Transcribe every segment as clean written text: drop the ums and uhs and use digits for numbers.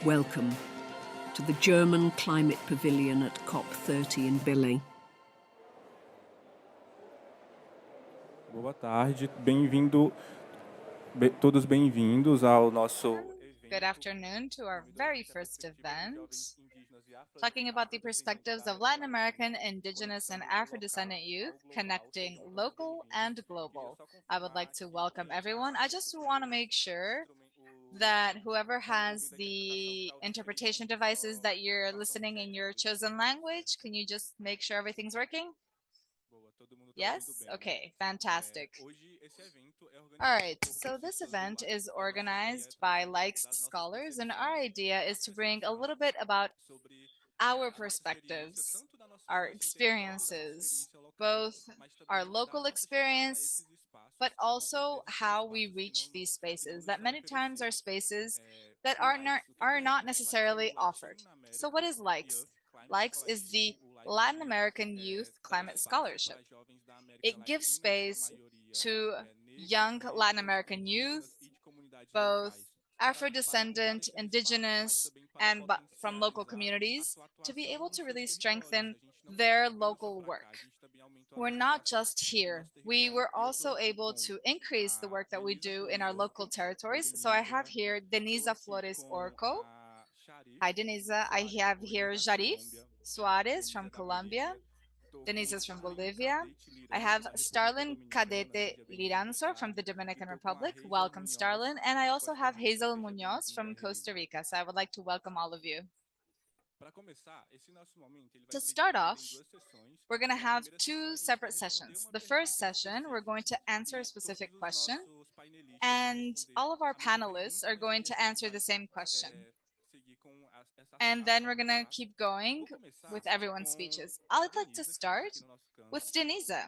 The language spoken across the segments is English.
Welcome to the German Climate Pavilion at COP30 in Billy. Boa tarde, todos bem-vindos ao nosso Good afternoon to our very first event, talking about the perspectives of Latin American, Indigenous, and Afrodescendent youth, connecting local and global. I would like to welcome everyone. I just want to make sure that whoever has the interpretation devices that you're listening in your chosen language, can you just make sure everything's working? Yes? Okay, fantastic. All right, so this event is organized by Likes Scholars, and our idea is to bring a little bit about our perspectives, our experiences, both our local experience, but also how we reach these spaces that many times are spaces that are not necessarily offered. So what is Likes? Likes is the Latin American Youth Climate Scholarship. It gives space to young Latin American youth, both Afro-descendant, indigenous, and from local communities, to be able to really strengthen their local work. We're not just here. We were also able to increase the work that we do in our local territories. So I have here Denisa Flores Orco. Hi, Denisa. I have here Jarif Suarez from Colombia. Denise is from Bolivia. I have Starlin Cadete Liranzo from the Dominican Republic. Welcome, Starlin. And I also have Hazel Munoz from Costa Rica. So I would like to welcome all of you. To start off, we're going to have two separate sessions. The first session, we're going to answer a specific question, and all of our panelists are going to answer the same question. And then we're going to keep going with everyone's speeches. I'd like to start with Denisa.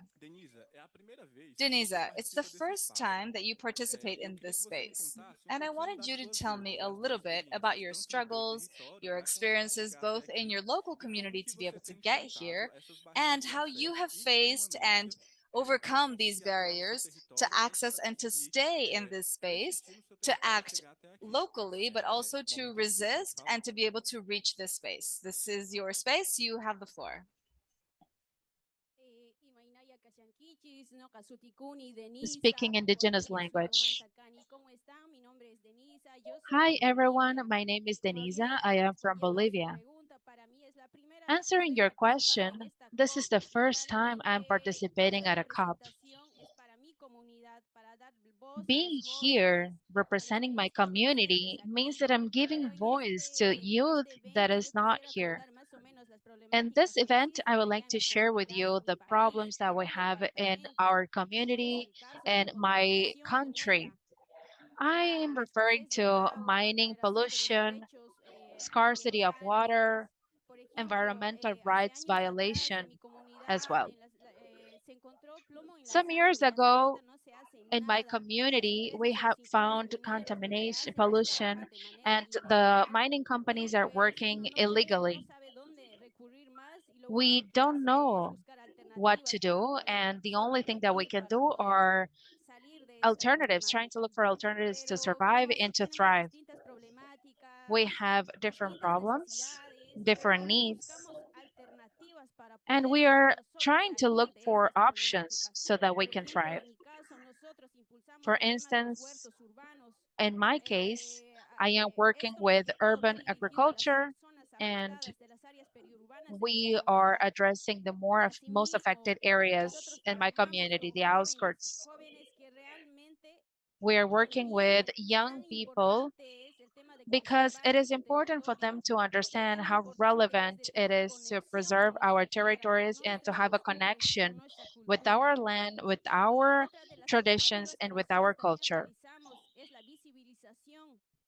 Denisa, it's the first time that you participate in this space. And I wanted you to tell me a little bit about your struggles, your experiences, both in your local community to be able to get here, and how you have faced and overcome these barriers to access and to stay in this space, to act locally, but also to resist and to be able to reach this space. This is your space. You have the floor. Speaking indigenous language. Hi everyone, my name is Denisa. I am from Bolivia. Answering your question, this is the first time I'm participating at a COP. Being here, representing my community, means that I'm giving voice to youth that is not here. In this event, I would like to share with you the problems that we have in our community and my country. I am referring to mining pollution, scarcity of water, environmental rights violation as well. Some years ago, in my community, we have found contamination, pollution, and the mining companies are working illegally. We don't know what to do, and the only thing that we can do are alternatives, trying to look for alternatives to survive and to thrive. We have different problems, different needs, and we are trying to look for options so that we can thrive. For instance, in my case, I am working with urban agriculture, and we are addressing the most affected areas in my community, the outskirts. We are working with young people because it is important for them to understand how relevant it is to preserve our territories and to have a connection with our land, with our traditions, and with our culture.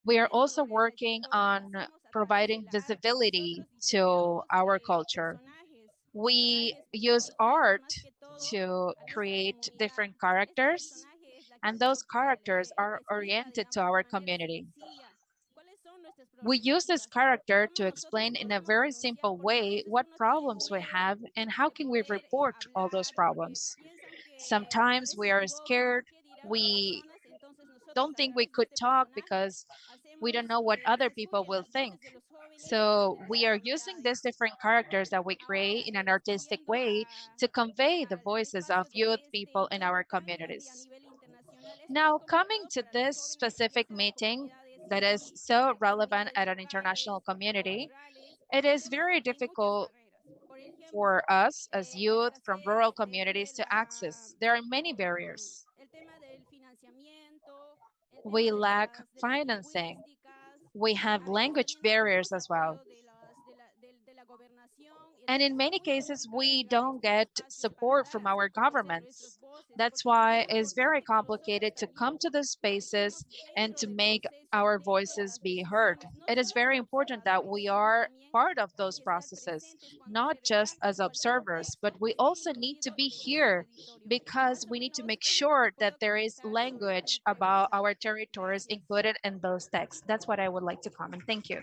We are also working on providing visibility to our culture. We use art to create different characters, and those characters are oriented to our community. We use this character to explain in a very simple way what problems we have and how can we report all those problems. Sometimes we are scared, we don't think we could talk because We don't know what other people will think. So we are using these different characters that we create in an artistic way to convey the voices of youth people in our communities. Now, coming to this specific meeting that is so relevant at an international community, it is very difficult for us as youth from rural communities to access. There are many barriers. We lack financing. We have language barriers as well. And in many cases, we don't get support from our governments. That's why it's very complicated to come to the spaces and to make our voices be heard. It is very important that we are part of those processes, not just as observers, but we also need to be here because we need to make sure that there is language about our territories included in those texts. That's what I would like to comment. Thank you.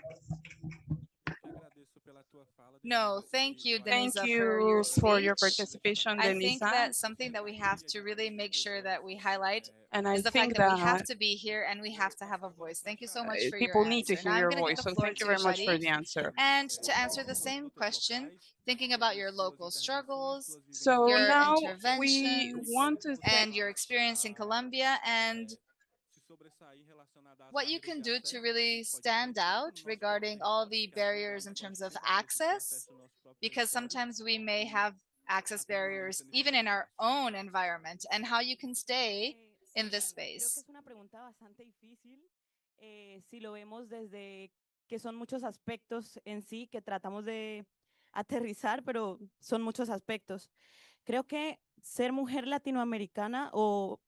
No, thank you, Thank Denisa, for your you for your speech. participation, I think Denisa. that something that we have to really make sure that we highlight And I is the fact think that we have that to be here and we have to have a voice. Thank you so much for your people need to answer. hear Now I'm your going to give voice. the So floor thank you to very much for Shadi. the answer. And to answer the same question, thinking about your local struggles, So your now we interventions, want to and your experience in Colombia, and what you can do to really stand out regarding all the barriers in terms of access, because sometimes we may have access barriers even in our own environment, and how you can stay in this space. Si lo vemos desde que son muchos aspectos en sí que tratamos de aterrizar, pero son muchos aspectos. Creo que ser mujer latinoamericana o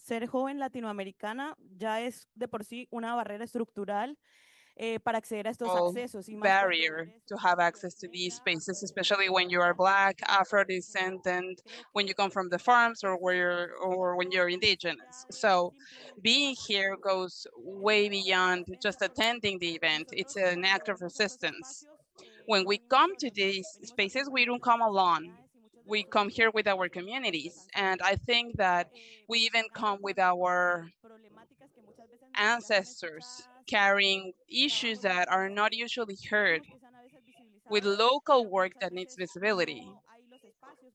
ser joven latinoamericana ya es de por sí una barrera estructural para acceder a estos accesos. Y más barrier to have access to these spaces, especially when you are Black, Afro-descendant, when you come from the farms, or when you're indigenous. So being here goes way beyond just attending the event. It's an act of resistance. When we come to these spaces, we don't come alone. We come here with our communities. And I think that we even come with our ancestors carrying issues that are not usually heard, with local work that needs visibility.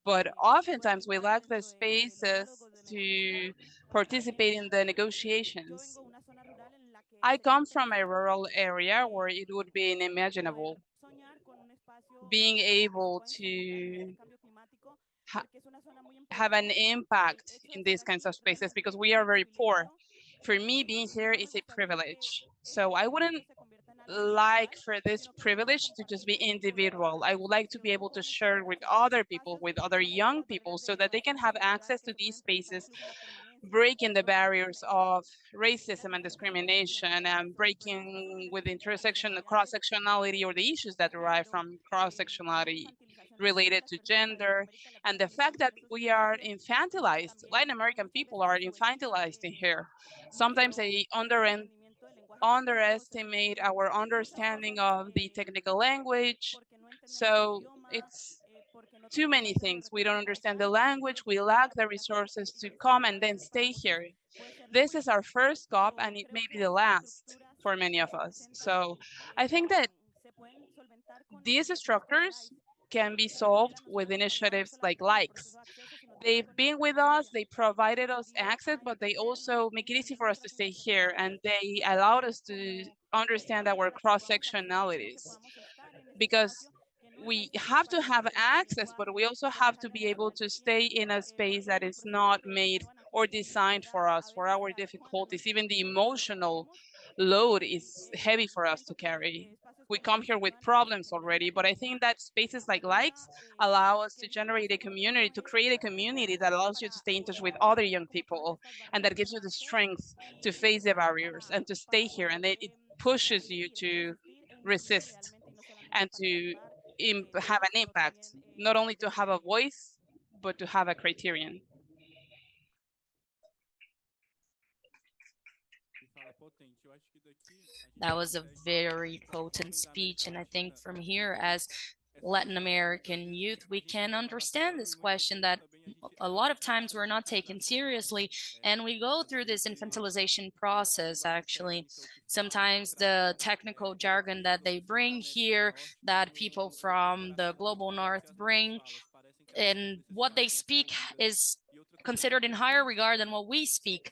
But oftentimes we lack the spaces to participate in the negotiations. I come from a rural area where it would be unimaginable being able to have an impact in these kinds of spaces because we are very poor. For me, being here is a privilege. So I wouldn't like for this privilege to just be individual. I would like to be able to share with other people, with other young people, so that they can have access to these spaces, breaking the barriers of racism and discrimination, and breaking with intersection, cross-sectionality, or the issues that derive from cross-sectionality related to gender, and the fact that we are infantilized. Latin American people are infantilized in here. Sometimes they underestimate our understanding of the technical language. So it's too many things. We don't understand the language, we lack the resources to come and then stay here. This is our first COP and it may be the last for many of us. So I think that these structures can be solved with initiatives like likes. They've been with us, they provided us access, but they also make it easy for us to stay here, and they allowed us to understand our cross-sectionalities, because we have to have access, but we also have to be able to stay in a space that is not made or designed for us, for our difficulties. Even the emotional load is heavy for us to carry. We come here with problems already, but I think that spaces like likes allow us to generate a community, to create a community that allows you to stay in touch with other young people, and that gives you the strength to face the barriers and to stay here, and it pushes you to resist and to have an impact, not only to have a voice, but to have a criterion. That was a very potent speech. And I think from here, as Latin American youth, we can understand this question that a lot of times we're not taken seriously, and we go through this infantilization process. Actually, sometimes the technical jargon that they bring here, that people from the global north bring, and what they speak is considered in higher regard than what we speak.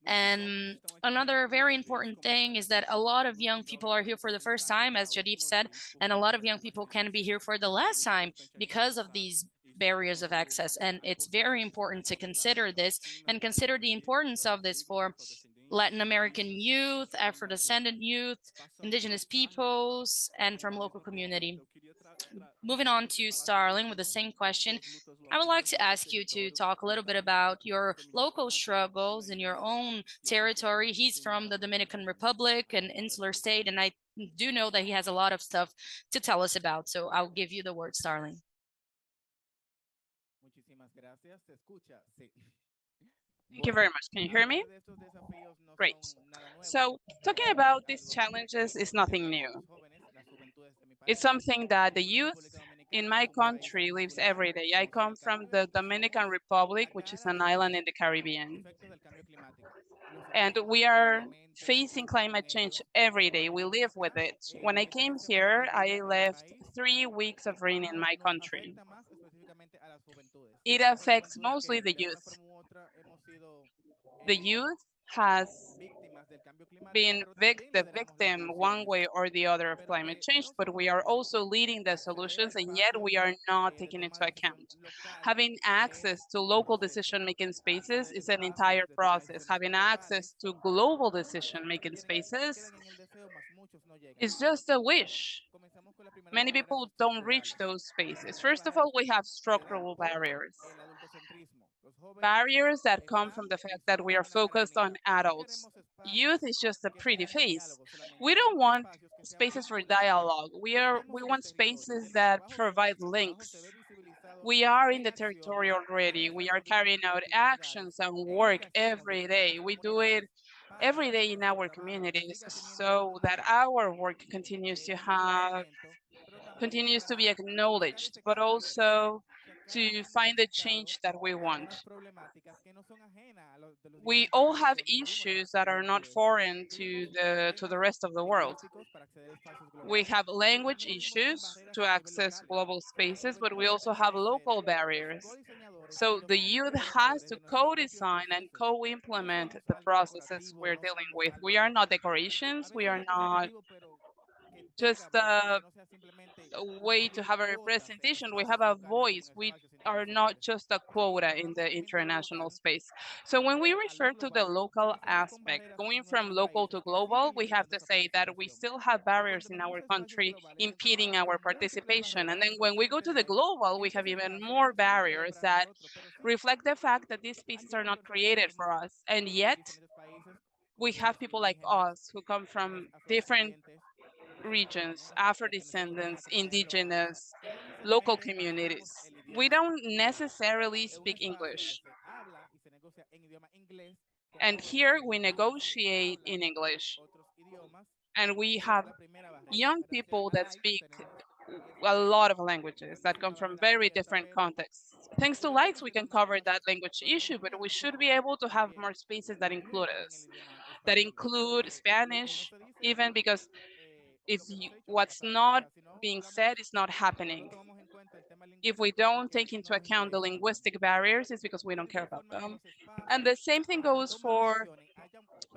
And another very important thing is that a lot of young people are here for the first time, as Jadif said, and a lot of young people can be here for the last time because of these barriers of access. And it's very important to consider this and consider the importance of this for Latin American youth, Afro-descendant youth, indigenous peoples, and from local community. Moving on to Starling with the same question, I would like to ask you to talk a little bit about your local struggles in your own territory. He's from the Dominican Republic, an insular state, and I do know that he has a lot of stuff to tell us about. So I'll give you the word, Starling. Thank you very much. Can you hear me? Great. So talking about these challenges is nothing new. It's something that the youth in my country lives every day. I come from the Dominican Republic, which is an island in the Caribbean. And we are facing climate change every day. We live with it. When I came here, I left 3 weeks of rain in my country. It affects mostly the youth. The youth has been the victim one way or the other of climate change, but we are also leading the solutions, and yet we are not taking into account. Having access to local decision-making spaces is an entire process. Having access to global decision-making spaces is just a wish. Many people don't reach those spaces. First of all, we have structural barriers. Barriers that come from the fact that we are focused on adults. Youth is just a pretty face. We don't want spaces for dialogue. We want spaces that provide links. We are in the territory already. We are carrying out actions and work every day. We do it every day in our communities so that our work continues to be acknowledged, but also to find the change that we want. We all have issues that are not foreign to the rest of the world. We have language issues to access global spaces, but we also have local barriers. So the youth has to co-design and co-implement the processes we're dealing with. We are not decorations. We are not just a way to have a representation. We have a voice. We are not just a quota in the international space. So when we refer to the local aspect, going from local to global, we have to say that we still have barriers in our country impeding our participation. And then when we go to the global, we have even more barriers that reflect the fact that these spaces are not created for us. And yet we have people like us who come from different regions, Afro-descendants, indigenous, local communities. We don't necessarily speak English. And here we negotiate in English. And we have young people that speak a lot of languages that come from very different contexts. Thanks to lights, we can cover that language issue, but we should be able to have more spaces that include us, that include Spanish, even because if what's not being said is not happening. If we don't take into account the linguistic barriers, it's because we don't care about them. And the same thing goes for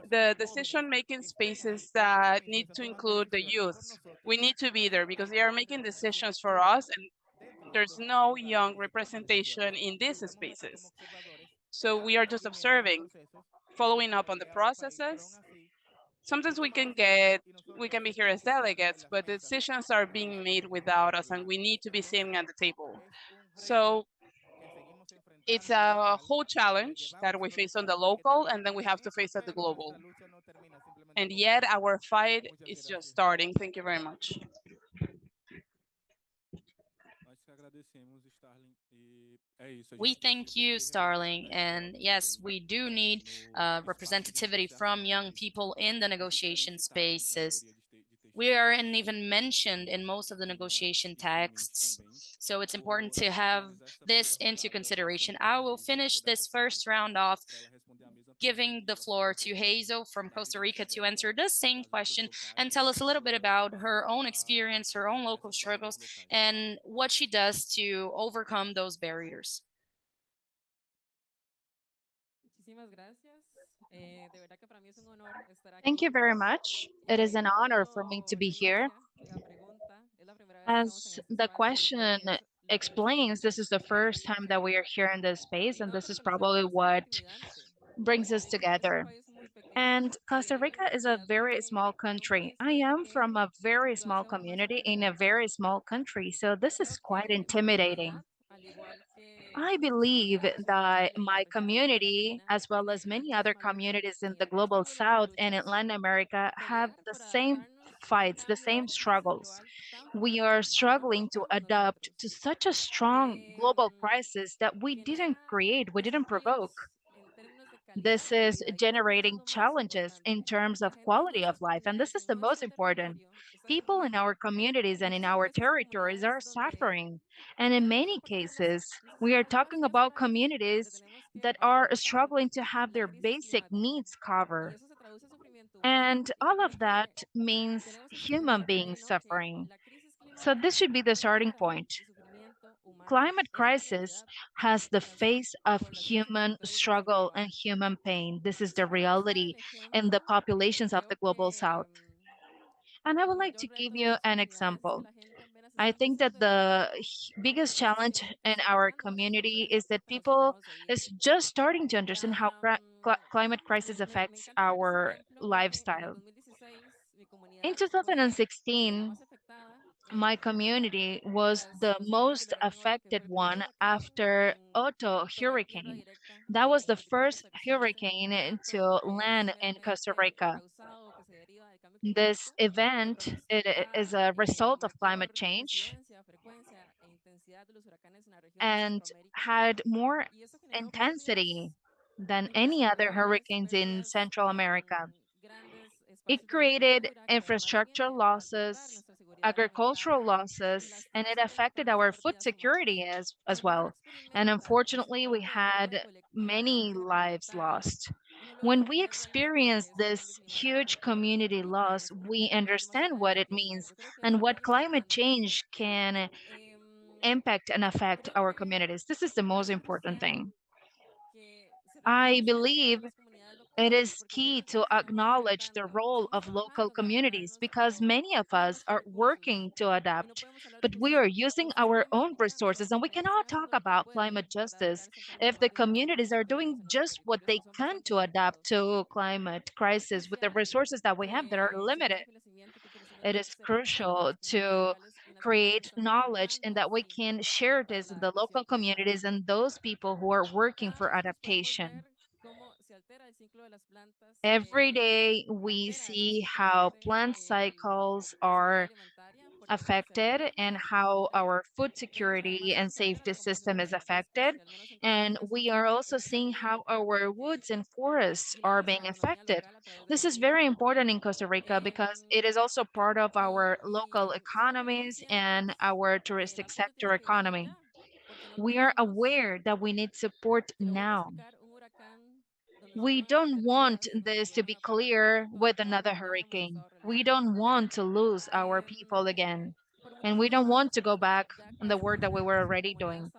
the decision-making spaces that need to include the youth. We need to be there because they are making decisions for us, and there's no young representation in these spaces. So we are just observing, following up on the processes. Sometimes we can be here as delegates, but decisions are being made without us, and we need to be sitting at the table. So it's a whole challenge that we face on the local, and then we have to face at the global. And yet our fight is just starting. Thank you very much. We thank you, Starling. And yes, we do need representativity from young people in the negotiation spaces. We aren't even mentioned in most of the negotiation texts. So it's important to have this into consideration. I will finish this first round off giving the floor to Hazel from Costa Rica to answer the same question and tell us a little bit about her own experience, her own local struggles, and what she does to overcome those barriers. Thank you very much. It is an honor for me to be here. As the question explains, this is the first time that we are here in this space, and this is probably what brings us together. And Costa Rica is a very small country. I am from a very small community in a very small country, so this is quite intimidating. I believe that my community, as well as many other communities in the global south and in Latin America, have the same fights, the same struggles. We are struggling to adapt to such a strong global crisis that we didn't create, we didn't provoke. This is generating challenges in terms of quality of life, and this is the most important. People in our communities and in our territories are suffering, and in many cases, we are talking about communities that are struggling to have their basic needs covered. And all of that means human beings suffering. So this should be the starting point. Climate crisis has the face of human struggle and human pain. This is the reality in the populations of the global south. And I would like to give you an example. I think that the biggest challenge in our community is that people is just starting to understand how climate crisis affects our lifestyle. In 2016, my community was the most affected one after Otto hurricane. That was the first hurricane to land in Costa Rica. This event is a result of climate change and had more intensity than any other hurricanes in Central America. It created infrastructure losses, agricultural losses, and it affected our food security as well. And unfortunately, we had many lives lost. When we experience this huge community loss, we understand what it means and what climate change can impact and affect our communities. This is the most important thing. I believe it is key to acknowledge the role of local communities because many of us are working to adapt, but we are using our own resources, and we cannot talk about climate justice if the communities are doing just what they can to adapt to climate crisis with the resources that we have that are limited. It is crucial to create knowledge and that we can share this in the local communities and those people who are working for adaptation. Every day we see how plant cycles are affected and how our food security and safety system is affected. And we are also seeing how our woods and forests are being affected. This is very important in Costa Rica because it is also part of our local economies and our touristic sector economy. We are aware that we need support now. We don't want this to be clear with another hurricane. We don't want to lose our people again. And we don't want to go back on the work that we were already doing.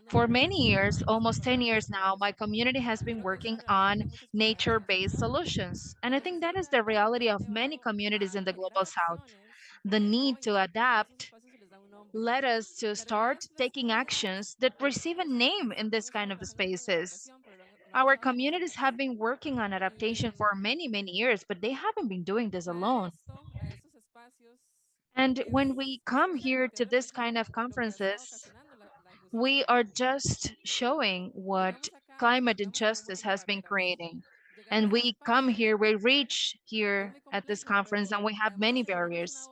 For many years, almost 10 years now, my community has been working on nature based solutions. And I think that is the reality of many communities in the global south. The need to adapt led us to start taking actions that receive a name in this kind of spaces. Our communities have been working on adaptation for many, many years, but they haven't been doing this alone. And when we come here to this kind of conferences, we are just showing what climate injustice has been creating. And we come here, we reach here at this conference, and we have many barriers.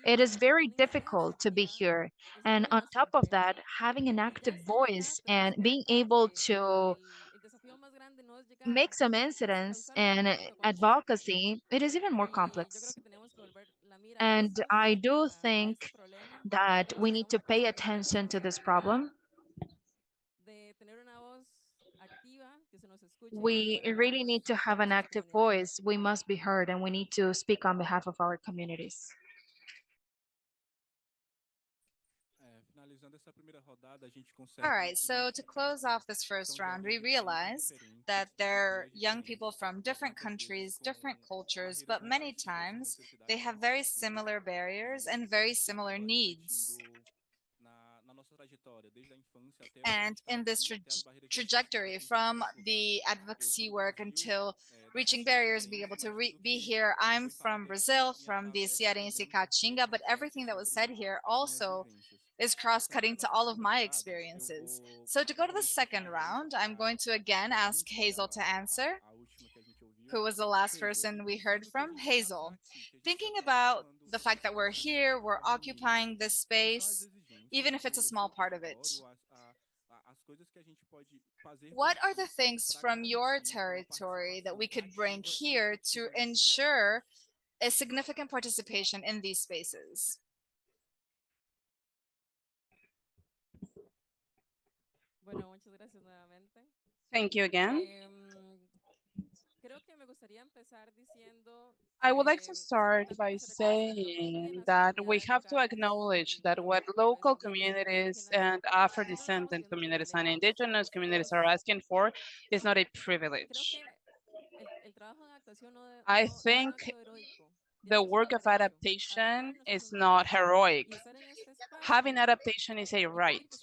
It is very difficult to be here. And on top of that, having an active voice and being able to make some incidents and advocacy, it is even more complex. And I do think that we need to pay attention to this problem. We really need to have an active voice. We must be heard, and we need to speak on behalf of our communities. Finalizando essa primeira rodada, a gente All consegue right, so to close off this first round, we realize that there are young people from different countries, different cultures, but many times they have very similar barriers and very similar needs. na nossa trajetória, desde a infância até a And in this trajectory, from the advocacy work until reaching barriers, be able to be here. I'm from Brazil, from the Cearense Caatinga, but everything that was said here also is cross-cutting to all of my experiences. So to go to the second round, I'm going to again ask Hazel to answer, who was the last person we heard from. Hazel, thinking about the fact that we're here, we're occupying this space, even if it's a small part of it. What are the things from your territory that we could bring here to ensure a significant participation in these spaces? Thank you again. I would like to start by saying that we have to acknowledge that what local communities and Afro-descendant communities and indigenous communities are asking for is not a privilege. I think the work of adaptation is not heroic. Having adaptation is a right.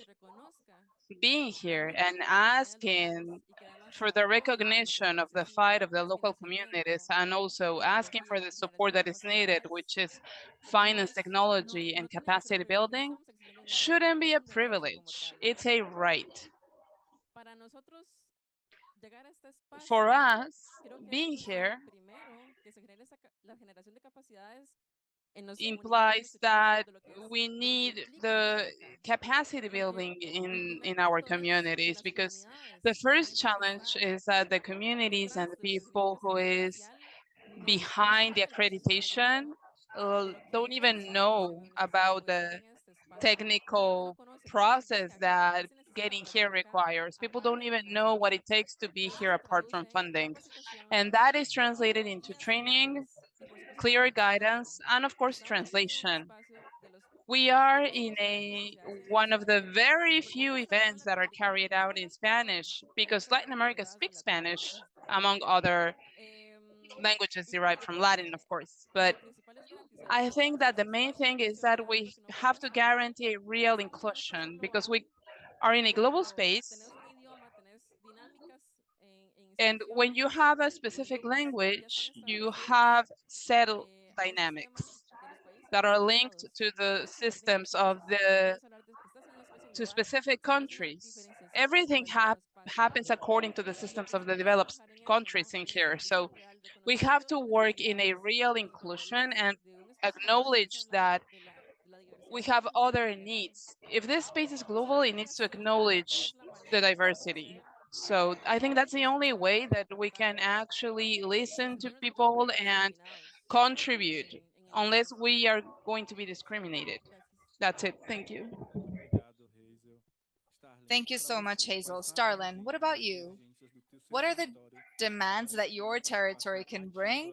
Being here and asking for the recognition of the fight of the local communities and also asking for the support that is needed, which is finance, technology, and capacity building, shouldn't be a privilege. It's a right. For us, being here implies that we need the capacity building in our communities, because the first challenge is that the communities and the people who is behind the accreditation don't even know about the technical process that getting here requires. People don't even know what it takes to be here apart from funding. And that is translated into training, clear guidance, and of course, translation. We are in one of the very few events that are carried out in Spanish, because Latin America speaks Spanish, among other languages derived from Latin, of course. But I think that the main thing is that we have to guarantee a real inclusion, because we are in a global space. And when you have a specific language, you have settled dynamics that are linked to the systems of the to specific countries. Everything happens according to the systems of the developed countries in here. So we have to work in a real inclusion and acknowledge that we have other needs. If this space is global, it needs to acknowledge the diversity. So I think that's the only way that we can actually listen to people and contribute, unless we are going to be discriminated. That's it. Thank you. Thank you so much, Hazel. Starlin, what about you? What are the demands that your territory can bring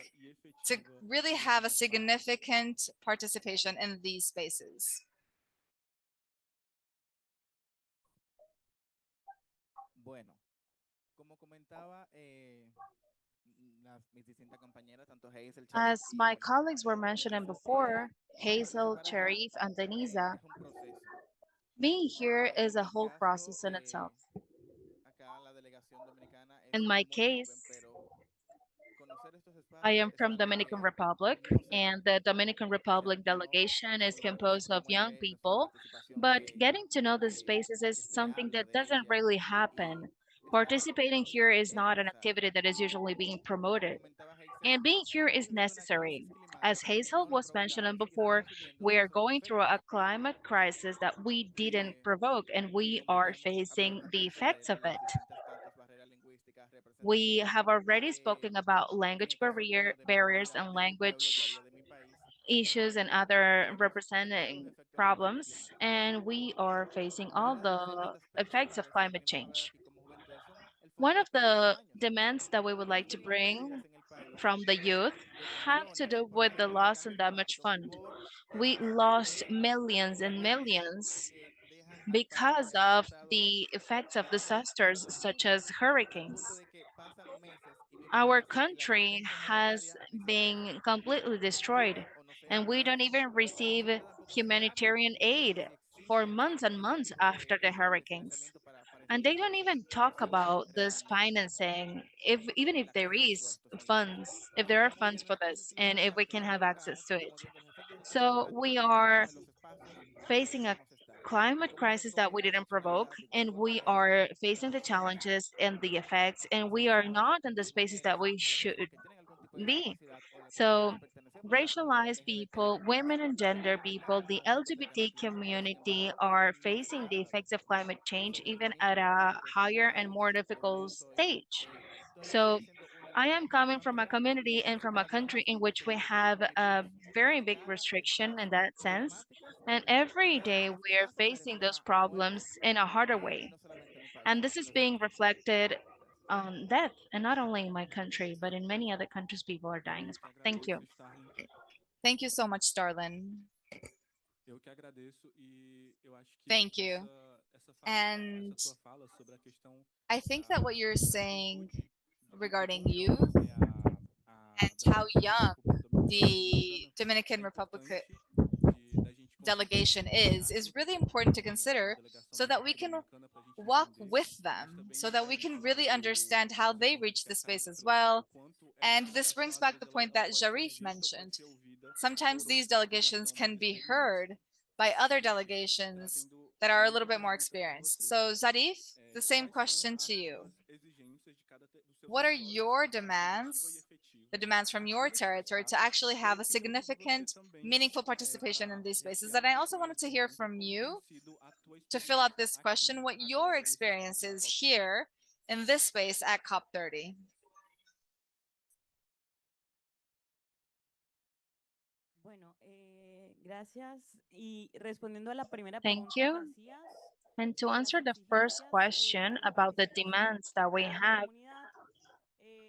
to really have a significant participation in these spaces? Bueno, como comentaba, mis distintas compañeras, tanto Hazel, Cherif As y my bueno, colleagues were mentioning before, Hazel, participar acá Cherif, and Denisa, es un proceso. being here is a En mi whole caso, process in itself. acá la delegación dominicana es In my muy joven, case, pero conocer estos I espacios am es from algo Dominican que Republic, no se da. and the Dominican O sea, Republic no delegation is solo composed of como young eventos, sino people, participación but getting to know the que, spaces is que se something habla that de doesn't ella really y happen. estar Participating here is not an o sea, activity that is usually being como promoted. comentaba Hazel, And being here is estamos viviendo una necessary. crisis As climática que Hazel no la was mentioning provocamos y que before, estamos sufriendo we are nosotros los going through a efectos climate crisis that we didn't eh, provoke, and y we como ya are hemos hablado facing en the referencia effects de of las it. distintas tantas barreras lingüísticas, We representación, have already eh, spoken about en language el caso mío de mi barriers comunidad, and de mi pueblo, yo language haría de mi país, issues and other representing problems, and we are facing all the effects of climate change. One of the demands that we would like to bring from the youth have to do with the loss and damage fund. We lost millions and millions because of the effects of disasters such as hurricanes. Our country has been completely destroyed, and we don't even receive humanitarian aid for months and months after the hurricanes. And they don't even talk about this financing, if even if there is funds, if there are funds for this, and if we can have access to it. So we are facing a climate crisis that we didn't provoke, and we are facing the challenges and the effects, and we are not in the spaces that we should be. So, racialized people, women and gender people, the LGBT community are facing the effects of climate change even at a higher and more difficult stage. So, I am coming from a community and from a country in which we have a very big restriction in that sense. And every day we are facing those problems in a harder way. And this is being reflected on death, and not only in my country, but in many other countries, people are dying as well. Thank you. Thank you so much, Starlin. Eu que agradeço e eu acho que Thank you. And essa tua fala sobre a questão I think that what you're saying regarding youth and da how young the Dominican Republic delegation is really important to consider so that we can walk with them, so that we can really understand how they reach the space as well. And this brings back the point that Jarif mentioned. Sometimes these delegations can be heard by other delegations that are a little bit more experienced. So Zarif, the same question to you. What are your demands, the demands from your territory to actually have a significant, meaningful participation in these spaces? And I also wanted to hear from you to fill out this question, what your experience is here in this space at COP30. Thank you. And to answer the first question about the demands that we have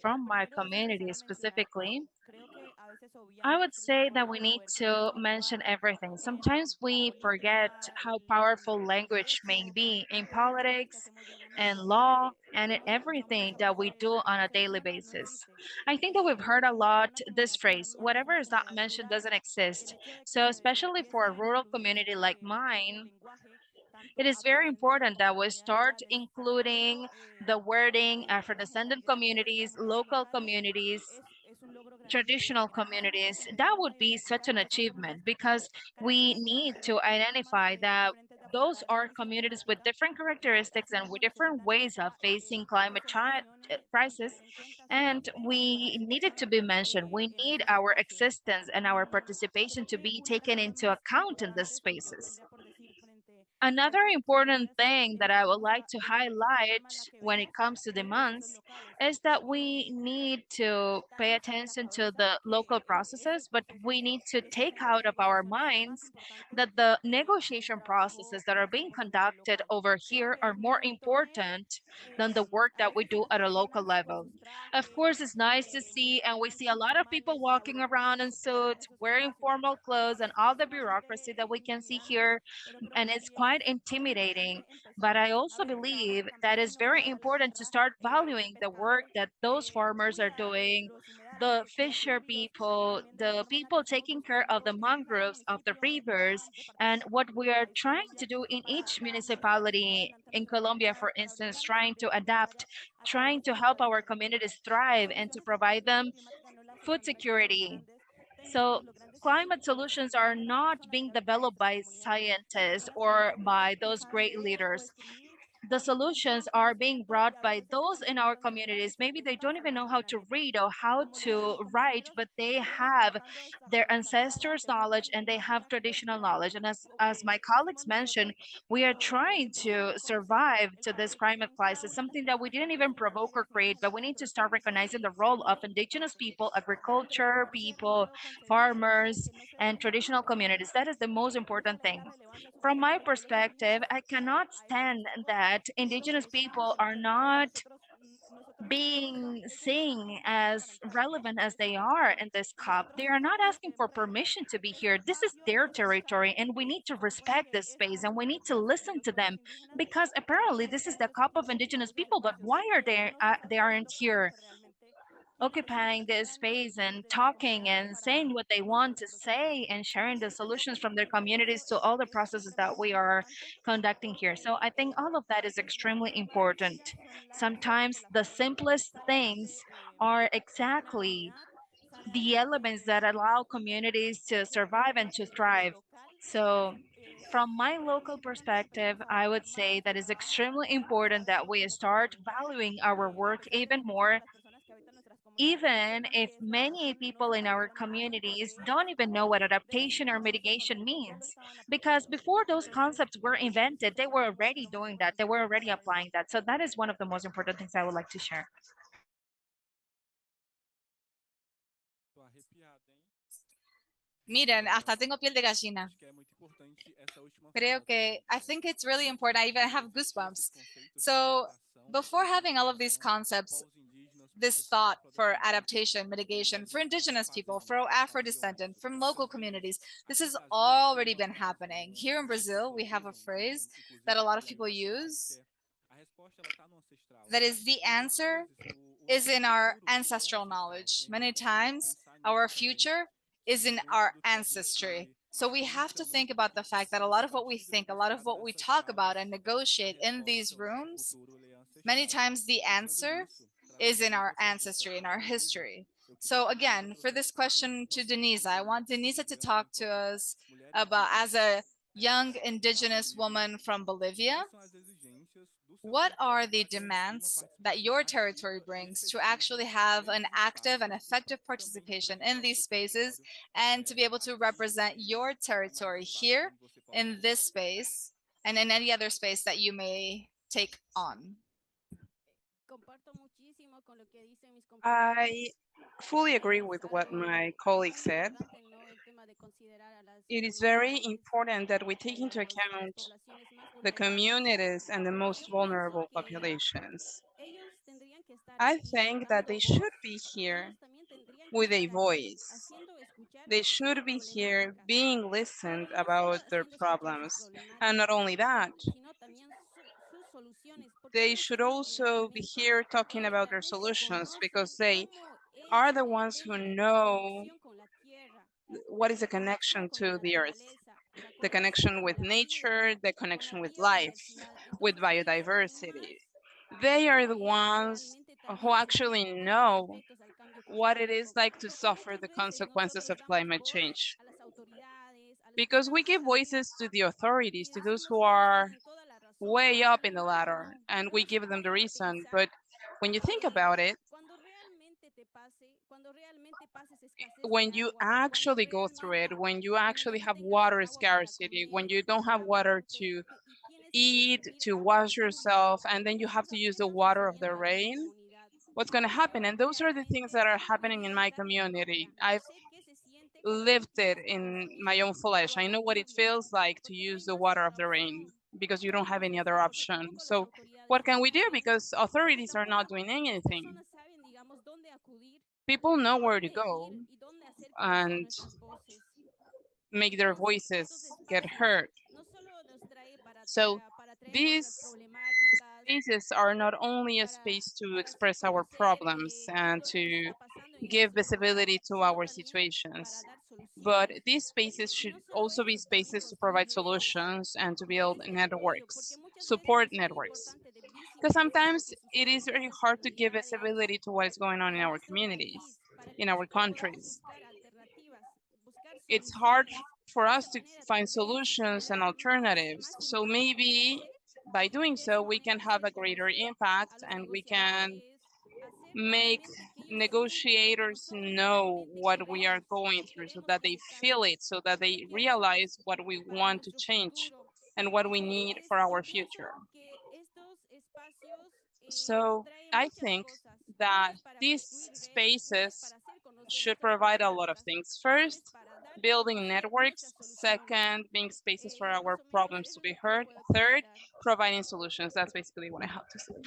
from my community specifically, I would say that we need to mention everything. Sometimes we forget how powerful language may be in politics and law and in everything that we do on a daily basis. I think that we've heard a lot this phrase, whatever is not mentioned doesn't exist. So, especially for a rural community like mine, it is very important that we start including the wording Afro-descendant communities, local communities, traditional communities. That would be such an achievement because we need to identify that those are communities with different characteristics and with different ways of facing crisis, and we need it to be mentioned. We need our existence and our participation to be taken into account in these spaces. Another important thing that I would like to highlight when it comes to demands is that we need to pay attention to the local processes, but we need to take out of our minds that the negotiation processes that are being conducted over here are more important than the work that we do at a local level. Of course, it's nice to see, and we see a lot of people walking around in suits, wearing formal clothes, and all the bureaucracy that we can see here, and it's quite intimidating. But I also believe that it's very important to start valuing the work that those farmers are doing, the fisher people, the people taking care of the mangroves, of the rivers, and what we are trying to do in each municipality in Colombia, for instance, trying to adapt, trying to help our communities thrive and to provide them food security. So climate solutions are not being developed by scientists or by those great leaders. the solutions are being brought by those in our communities. Maybe they don't even know how to read or how to write, but they have their ancestors' knowledge and they have traditional knowledge. And as my colleagues mentioned, we are trying to survive to this climate crisis, something that we didn't even provoke or create, but we need to start recognizing the role of indigenous people, agriculture people, farmers, and traditional communities. That is the most important thing. From my perspective, I cannot stand that indigenous people are not being seen as relevant as they are in this COP. They are not asking for permission to be here. This is their territory, and we need to respect this space and we need to listen to them, because apparently this is the COP of indigenous people. But why are they aren't here occupying this space and talking and saying what they want to say and sharing the solutions from their communities to all the processes that we are conducting here? So I think all of that is extremely important. Sometimes the simplest things are exactly the elements that allow communities to survive and to thrive. So from my local perspective, I would say that it's extremely important that we start valuing our work even more, even if many people in our communities don't even know what adaptation or mitigation means. Because before those concepts were invented, they were already doing that, they were already applying that. So that is one of the most important things I would like to share. Tô arrepiado, hein? Miren, hasta tengo piel de gallina. Acho que é muito importante essa última Creo fala, que I think it's really important. I even have goosebumps. conceitos de So adaptação before e having all of these mitigação, concepts, povos indígenas, this pessoas thought for afrodescendentes adaptation, mitigation, for indigenous fazem people, a for nossa ocasião, Afro-descendant, from muitas local vezes. communities, this Aqui no has Brasil tem already uma been frase, happening. Here in que as Brazil, pessoas we have a usam phrase muito, inclusive that a lot aqui of na people língua portuguesa, que use é a resposta ela tá no ancestral. that is the Muitas answer vezes o is nosso in our futuro ele é ancestral ancestral. E knowledge. a gente Many precisa times, pensar our nisso também, future is in dentro our do que a ancestry. gente So we have pensa to think muito do about the fact that a lot a of what we partir think, a lot of what we dessas talk about falas, and a negotiate in resposta, these o nosso rooms, futuro ele é many ancestral. times the Pensando answer nisso, is trazendo in isso our à consciência ancestry, in our afrodescendida, history. eu queria So que a Denisa again, for this trouxesse aqui question to enquanto Denise, I want Denise to boliviana, talk to enquanto us mulher about, indígena, as a young da indigenous Bolívia, woman from Bolivia, quais são as exigências do seu what território are the para garantir uma demands that participação your territory ativa e brings to efetiva actually have an nesses active and espaços effective e também participation in representar o these seu spaces território and to be able to aqui represent your nos demais territory espaços here onde você possa in atuar. this space and in any other space that you may take on? I fully agree with what my colleague said. It is very important that we take into account the communities and the most vulnerable populations. I think that they should be here with a voice. They should be here being listened about their problems. And not only that, they should also be here talking about their solutions, because they are the ones who know what is the connection to the earth, the connection with nature, the connection with life, with biodiversity. They are the ones who actually know what it is like to suffer the consequences of climate change. Because we give voices to the authorities, to those who are way up in the ladder, and we give them the reason. But when you think about it, when you actually go through it, when you actually have water scarcity, when you don't have water to eat, to wash yourself, and then you have to use the water of the rain, what's going to happen? And those are the things that are happening in my community. I've lived it in my own flesh. I know what it feels like to use the water of the rain, because you don't have any other option. So what can we do? Because authorities are not doing anything. People know where to go and make their voices get heard. So these spaces are not only a space to express our problems and to give visibility to our situations, but these spaces should also be spaces to provide solutions and to build networks, support networks. Because sometimes it is very hard to give visibility to what is going on in our communities, in our countries. It's hard for us to find solutions and alternatives. So maybe by doing so, we can have a greater impact and we can make negotiators know what we are going through so that they feel it, so that they realize what we want to change and what we need for our future. So I think that these spaces should provide a lot of things. First, building networks. Second, being spaces for our problems to be heard. Third, providing solutions. That's basically what I have to say.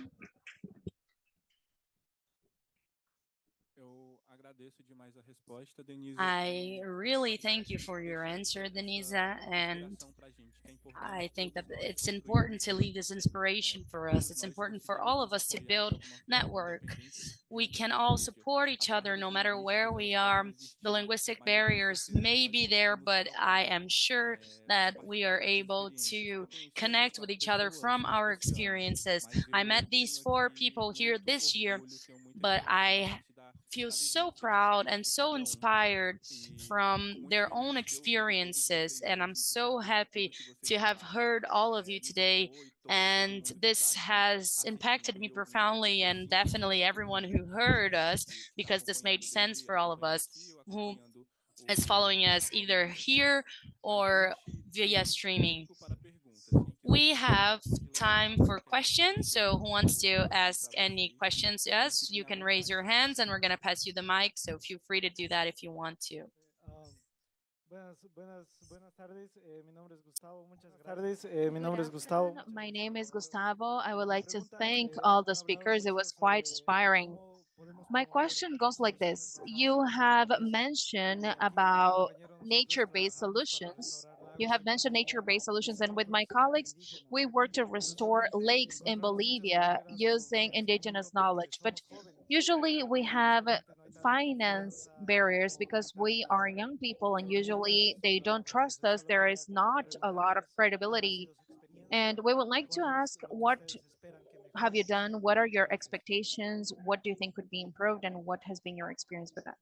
Eu agradeço demais a resposta, Denise. I really thank you for your answer, Denisa, and Pra gente, que é I importante think that todos nós it's construirmos, important to leave this inspiration for us. It's nós important for conseguirmos all of nos us to apoiar build de alguma forma, network. independente We da can língua all que seja. support As each other no barreiras matter where linguísticas, we elas are. podem The existir, linguistic mas eu tenho barriers certeza que may nós be there, conseguimos but I trocar am sure that we compartilhar are nossas able experiências. to Eu conheci essas connect with quatro each other pessoas from antes our desse ano, experiences. mas I eu met these tenho four aqui people here muito this year, orgulho, tenho muita but inspiração I diante feel da so vivência proud and de so cada um. inspired E fico from muito their feliz own de ter ouvido todos experiences. vocês And I'm hoje, de so saber tudo happy que vocês to have passaram. heard all of you Me today. tocou e toca todo And mundo que está this aqui has impacted assistindo me e ouvindo, porque profoundly, and precisa definitely de everyone muita who gente como heard você us, que está because this made acompanhando sense desde for a all of campanha us aqui, who acompanhando is following a us forma either como vocês here a or gente via tem streaming. tempo para perguntas. Quem quiser We fazer, have pode time levantar a for mão que a gente vai questions. So who dar wants o to microfone ask para any vocês questions to e us? fiquem You à can raise your vontade. hands and we're going to pass you the mic. So feel free to do that if you want to. Buenas tardes. Mi nombre es Gustavo. Muchas gracias. Mi nombre es Gustavo. My name is Gustavo. I would like to thank all the speakers. It was quite inspiring. My question goes like this. You have mentioned about nature-based solutions. You have mentioned nature-based solutions, and with my colleagues, we work to restore lakes in Bolivia using indigenous knowledge. But usually we have finance barriers because we are young people and usually they don't trust us. There is not a lot of credibility. And we would like to ask, what have you done? What are your expectations? What do you think could be improved? And what has been your experience with that?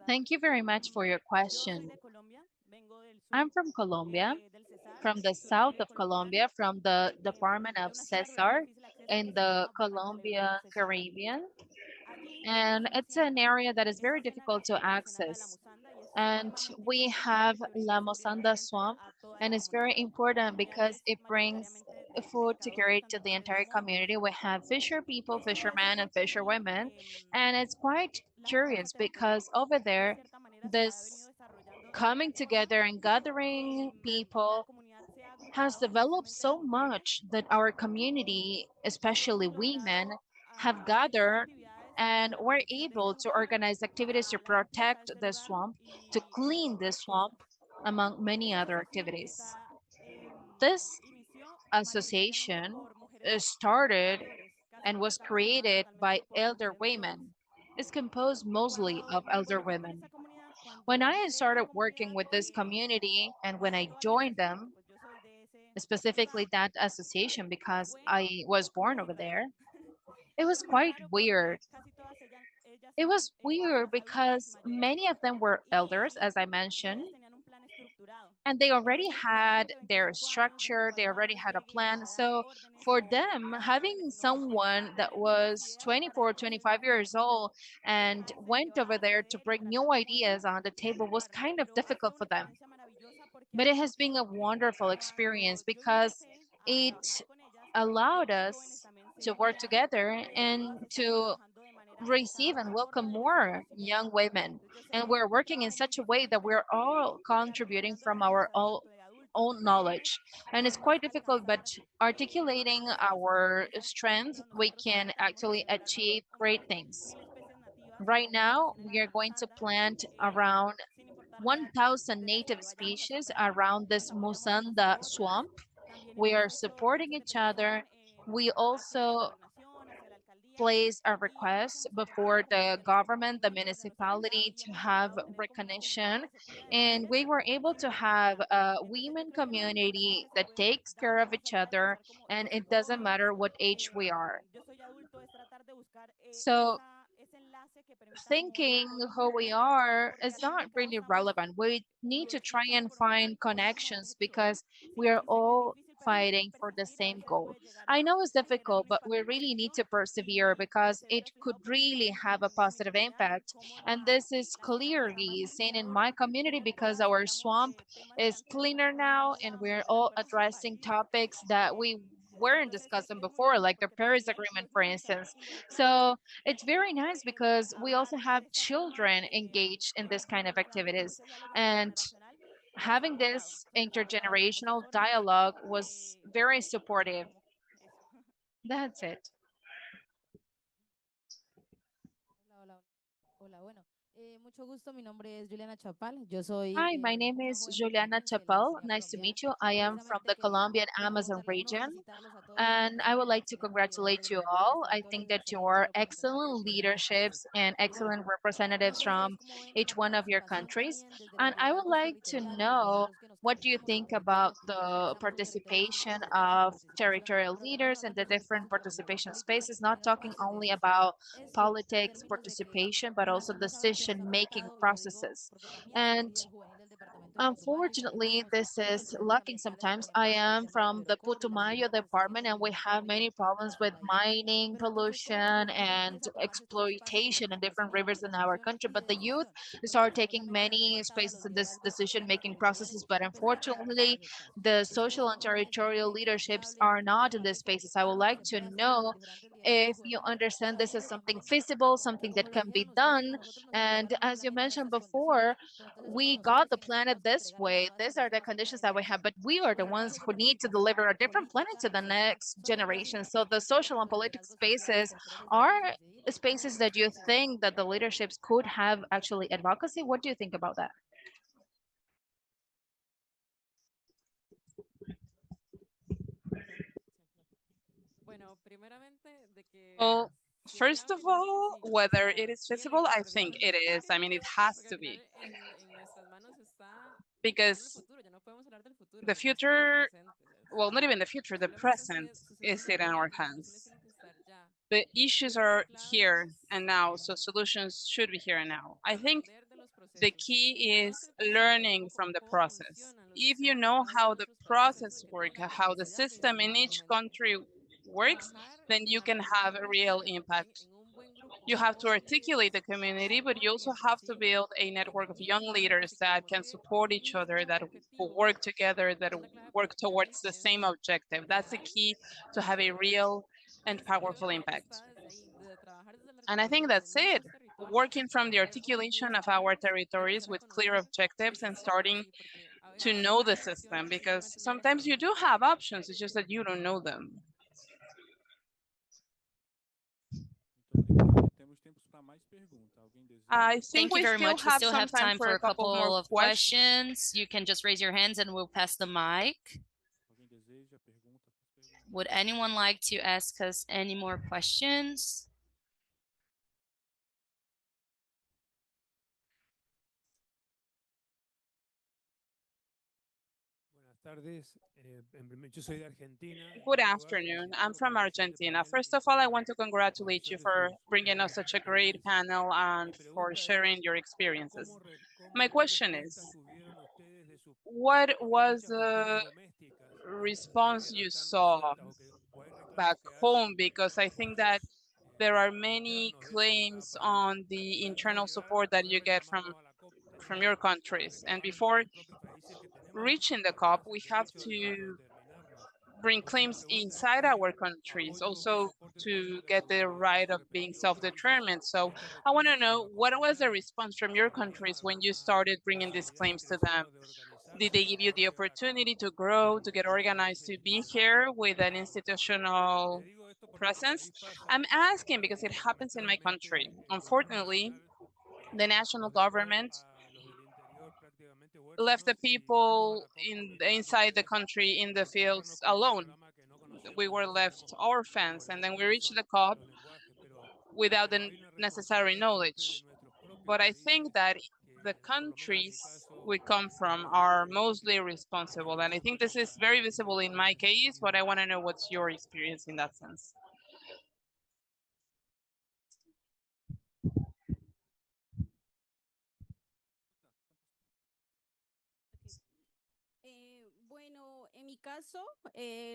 Thank you very much for your question. I'm from Colombia, from the south of Colombia, from the department of Cesar in the Colombia Caribbean. And it's an area that is very difficult to access. And we have La Mosanda swamp, and it's very important because it brings food security to the entire community. We have fisher people, fishermen, and fisherwomen, and it's quite curious because over there, this coming together and gathering people has developed so much that our community, especially women, have gathered and were able to organize activities to protect the swamp, to clean the swamp, among many other activities. This association started and was created by elder women. It's composed mostly of elder women. When I started working with this community and when I joined them, specifically that association because I was born over there, it was quite weird. It was weird because many of them were elders, as I mentioned, and they already had their structure, they already had a plan. So for them, having someone that was 24, 25 years old and went over there to bring new ideas on the table was kind of difficult for them. But it has been a wonderful experience because it allowed us to work together and to receive and welcome more young women. And we're working in such a way that we're all contributing from our own knowledge. And it's quite difficult, but articulating our strength, we can actually achieve great things. Right now, we are going to plant around 1,000 native species around this Musanda swamp. We are supporting each other. We also place a request before the government, the municipality to have recognition. And we were able to have a women community that takes care of each other and it doesn't matter what age we are. So thinking who we are is not really relevant. We need to try and find connections because we are all fighting for the same goal. I know it's difficult, but we really need to persevere because it could really have a positive impact. And this is clearly seen in my community because our swamp is cleaner now and we're all addressing topics that we weren't discussing before, like the Paris Agreement, for instance. So it's very nice because we also have children engaged in this kind of activities. And having this intergenerational dialogue was very supportive. That's it. Hi, my name is Juliana Chapal. Nice to meet you. I am from the Colombian Amazon region. And I would like to congratulate you all. I think that you are excellent leaderships and excellent representatives from each one of your countries. And I would like to know what do you think about the participation of territorial leaders and the different participation spaces, not talking only about politics participation, but also decision-making processes. And unfortunately, this is lacking sometimes. I am from the Putumayo department, and we have many problems with mining, pollution, and exploitation in different rivers in our country. But the youth start taking many spaces in this decision-making processes. But unfortunately, the social and territorial leaderships are not in these spaces. I would like to know if you understand this as something feasible, something that can be done. And as you mentioned before, we got the planet this way. These are the conditions that we have, but we are the ones who need to deliver a different planet to the next generation. So the social and political spaces are spaces that you think that the leaderships could have actually advocacy. What do you think about that? Well, first of all, whether it is feasible, I think it is. I mean, it has to be. Because the future, well, not even the future, the present is in our hands. The issues are here and now, so solutions should be here and now. I think the key is learning from the process. If you know how the process works, how the system in each country works, then you can have a real impact. You have to articulate the community, but you also have to build a network of young leaders that can support each other, that will work together, that work towards the same objective. That's the key to have a real and powerful impact. And I think that's it. Working from the articulation of our territories with clear objectives and starting to know the system, because sometimes you do have options, it's just that you don't know them. I think Thank you we very still much. We have still some have time time for for a a couple more couple of questions. questions. You can just raise your hands and we'll pass the mic. Would anyone like to ask us any more questions? Good afternoon. I'm from Argentina. First of all, I want to congratulate you for bringing us such a great panel and for sharing your experiences. My question is, what was the response you saw back home? Because I think that there are many claims on the internal support that you get from your countries. And before reaching the COP, we have to bring claims inside our countries also to get the right of being self-determined. So I want to know, what was the response from your countries when you started bringing these claims to them? Did they give you the opportunity to grow, to get organized, to be here with an institutional presence? I'm asking because it happens in my country. Unfortunately, the national government left the people inside the country in the fields alone. We were left orphans, and then we reached the COP without the necessary knowledge. But I think that the countries we come from are mostly responsible, and I think this is very visible in my case, but I want to know what's your experience in that sense.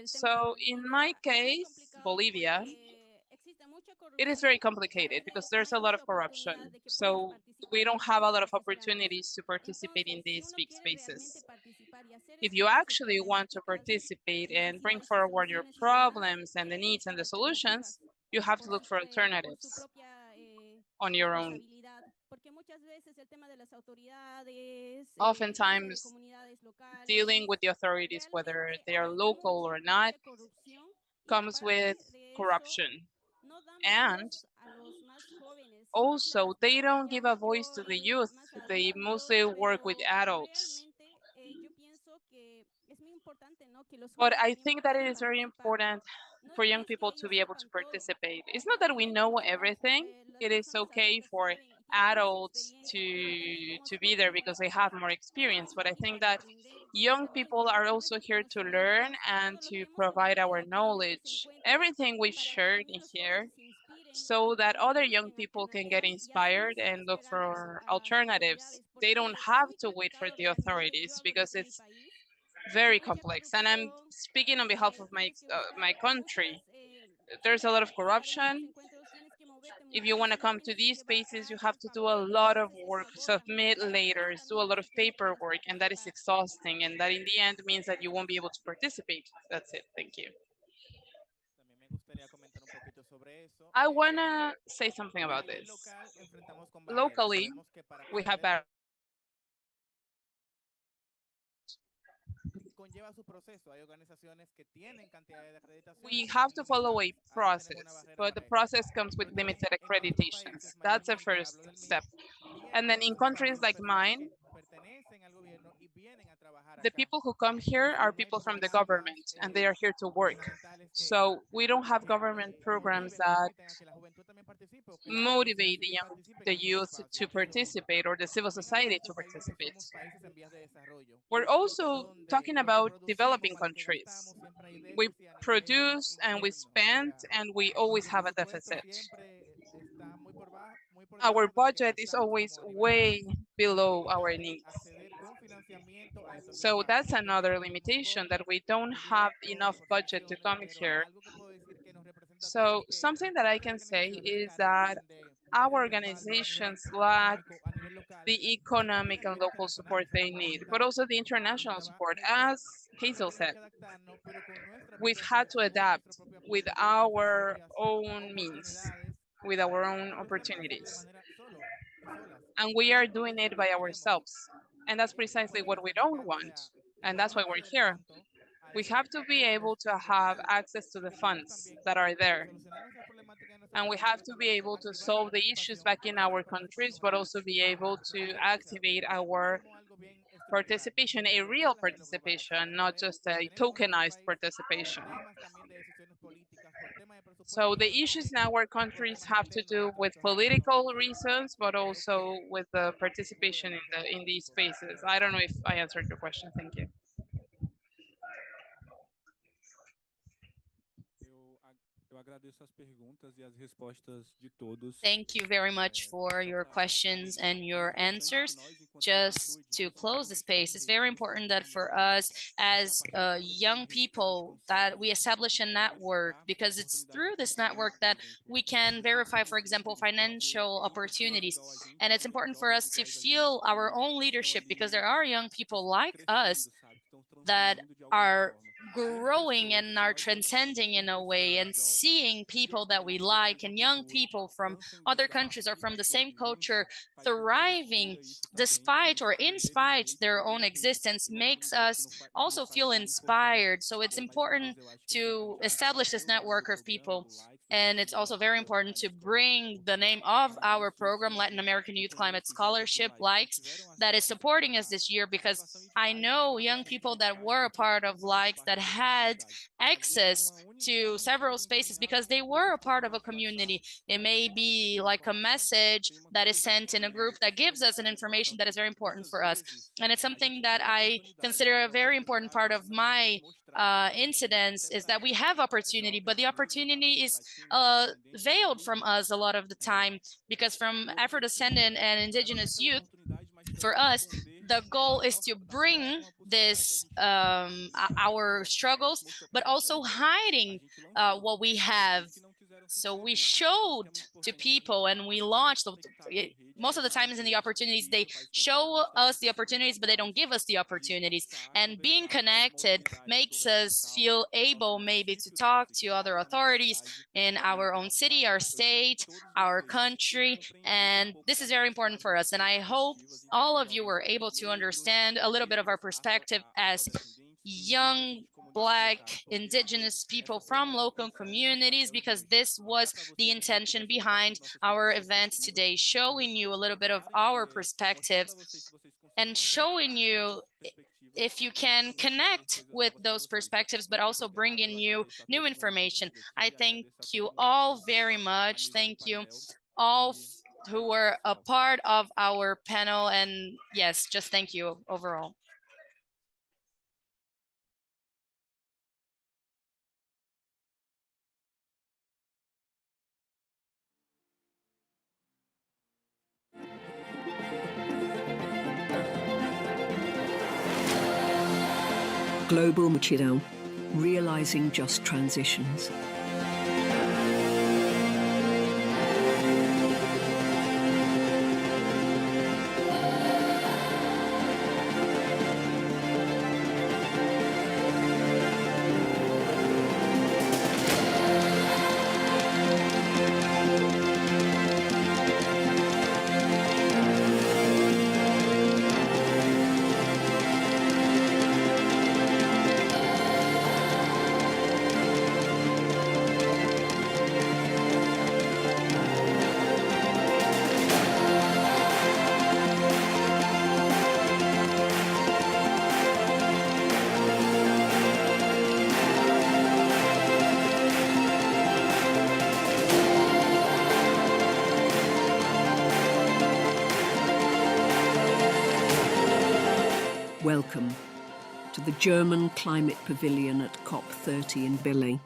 So in my case, Bolivia, it is very complicated because there's a lot of corruption. So we don't have a lot of opportunities to participate in these big spaces. If you actually want to participate and bring forward your problems and the needs and the solutions, you have to look for alternatives on your own. Oftentimes, dealing with the authorities, whether they are local or not, comes with corruption. And also, they don't give a voice to the youth. They mostly work with adults. But I think that it is very important for young people to be able to participate. It's not that we know everything. It is okay for adults to be there because they have more experience. But I think that young people are also here to learn and to provide our knowledge. Everything we've shared in here so that other young people can get inspired and look for alternatives. They don't have to wait for the authorities because it's very complex. And I'm speaking on behalf of my country. There's a lot of corruption. If you want to come to these spaces, you have to do a lot of work, submit letters, do a lot of paperwork, and that is exhausting. And that in the end means that you won't be able to participate. That's it. Thank you. I want to say something about this. Locally, we have we have to follow a process, but the process comes with limited accreditations. That's the first step. And then in countries like mine, the people who come here are people from the government and they are here to work. So we don't have government programs that motivate the youth to participate or the civil society to participate. We're also talking about developing countries. We produce and we spend and we always have a deficit. Our budget is always way below our needs. So that's another limitation, that we don't have enough budget to come here. So something that I can say is that our organizations lack the economic and local support they need, but also the international support. As Hazel said, we've had to adapt with our own means, with our own opportunities. And we are doing it by ourselves. And that's precisely what we don't want. And that's why we're here. We have to be able to have access to the funds that are there. And we have to be able to solve the issues back in our countries, but also be able to activate our participation, a real participation, not just a tokenized participation. So the issues in our countries have to do with political reasons, but also with the participation in these spaces. I don't know if I answered your question. Thank you. Thank you very much for your questions and your answers. Just to close the space, it's very important that for us as young people that we establish a network, because it's through this network that we can verify, for example, financial opportunities. And it's important for us to feel our own leadership, because there are young people like us that are growing and are transcending in a way, and seeing people that we like and young people from other countries or from the same culture thriving despite or in spite their own existence makes us also feel inspired. So it's important to establish this network of people. And it's also very important to bring the name of our program, Latin American Youth Climate Scholarship, LIKES, that is supporting us this year, because I know young people that were a part of LIKES that had access to several spaces because they were a part of a community. It may be like a message that is sent in a group that gives us an information that is very important for us. And it's something that I consider a very important part of my incidents, is that we have opportunity, but the opportunity is veiled from us a lot of the time, because from Afrodescendant and Indigenous youth, for us, the goal is to bring this, our struggles, but also hiding what we have. So we showed to people and we launched, most of the times in the opportunities, they show us the opportunities, but they don't give us the opportunities. And being connected makes us feel able maybe to talk to other authorities in our own city, our state, our country. And this is very important for us. And I hope all of you were able to understand a little bit of our perspective as young Black, Indigenous people from local communities, because this was the intention behind our event today, showing you a little bit of our perspectives and showing you if you can connect with those perspectives, but also bringing you new information. I thank you all very much. Thank you all who were a part of our panel. And yes, just thank you overall. Global Muchirão, realizing just transitions. Welcome to the German Climate Pavilion at COP30 in Pavilion.